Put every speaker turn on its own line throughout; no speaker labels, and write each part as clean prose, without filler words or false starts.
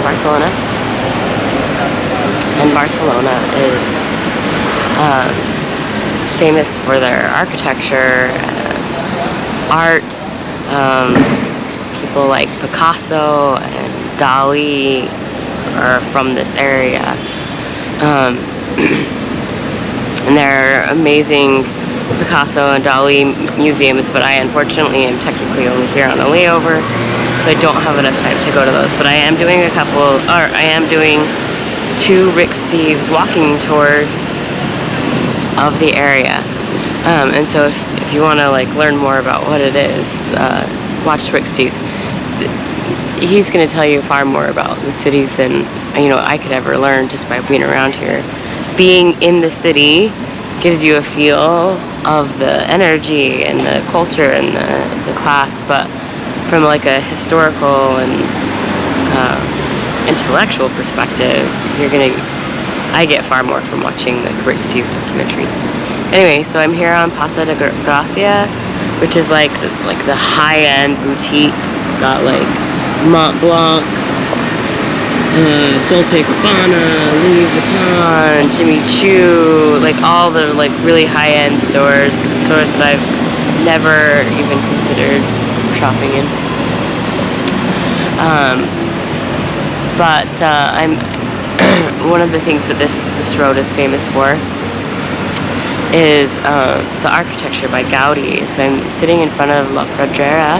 Barcelona. And Barcelona is famous for their architecture, art. People like Picasso and Dali are from this area. And there are amazing Picasso and Dali museums, but I unfortunately am technically only here on a layover, so I don't have enough time to go to those. But I am doing two Rick Steves walking tours of the area. And so if you want to like learn more about what it is, watch Rick Steves. He's going to tell you far more about the cities than I could ever learn just by being around here. Being in the city gives you a feel of the energy and the culture and the class, but from like a historical and intellectual perspective, I get far more from watching the Rick Steves documentaries. Anyway, so I'm here on Paso de Gracia, which is like the high-end boutiques. It's got like Mont Blanc, Dolce & Gabbana, Louis Vuitton, Jimmy Choo, like all the like really high-end stores that I've never even considered shopping in. But I'm one of the things that this road is famous for is the architecture by Gaudi. And so I'm sitting in front of La Pedrera,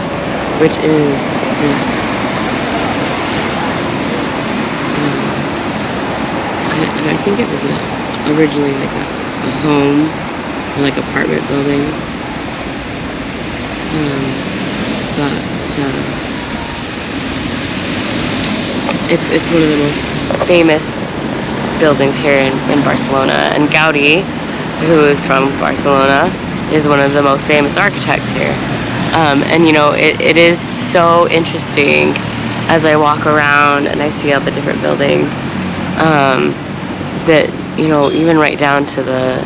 which is this I think it was originally like a home, like apartment building, but it's one of the most famous buildings here in Barcelona. And Gaudi, who is from Barcelona, is one of the most famous architects here. And it is so interesting as I walk around and I see all the different buildings. That even right down to the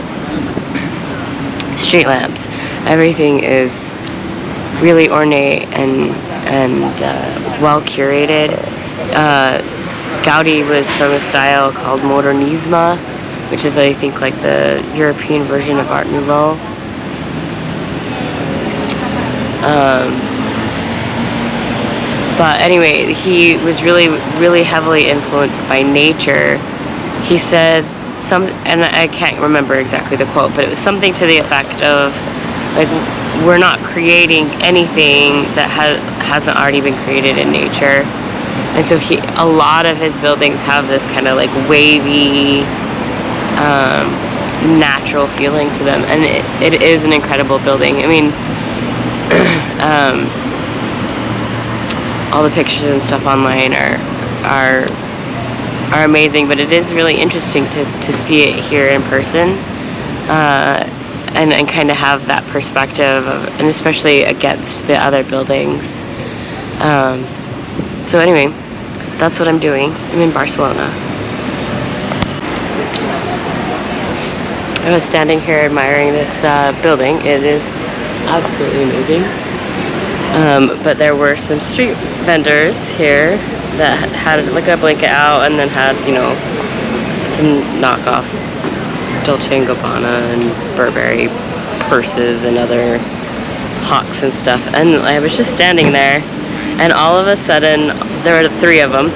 street lamps, everything is really ornate and well curated. Gaudi was from a style called Modernisme, which is I think like the European version of Art Nouveau. But anyway, he was really, really heavily influenced by nature. He said and I can't remember exactly the quote, but it was something to the effect of, like, we're not creating anything that hasn't already been created in nature. And so a lot of his buildings have this kind of like wavy, natural feeling to them, and it is an incredible building. I mean, all the pictures and stuff online are amazing, but it is really interesting to see it here in person, and kind of have that perspective and especially against the other buildings. So anyway, that's what I'm doing. I'm in Barcelona. I was standing here admiring this building. It is absolutely amazing. But there were some street vendors here that had like a blanket out and then had, some knockoff Dolce & Gabbana and Burberry purses and other hawks and stuff. And I was just standing there, and all of a sudden, there were 3 of them.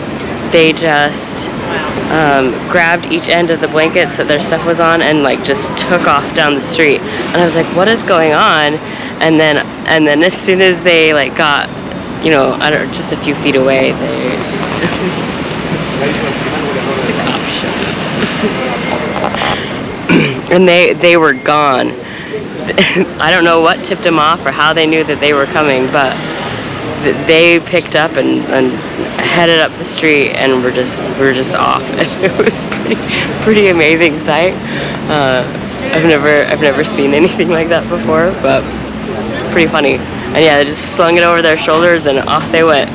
They just grabbed each end of the blankets that their stuff was on and like just took off down the street. And I was like, what is going on? And then as soon as they like got, just a few feet away, the cops showed up. And they were gone. I don't know what tipped them off or how they knew that they were coming, but they picked up and headed up the street, and we're just off. And it was pretty amazing sight. I've never seen anything like that before, but pretty funny. And yeah, they just slung it over their shoulders and off they went.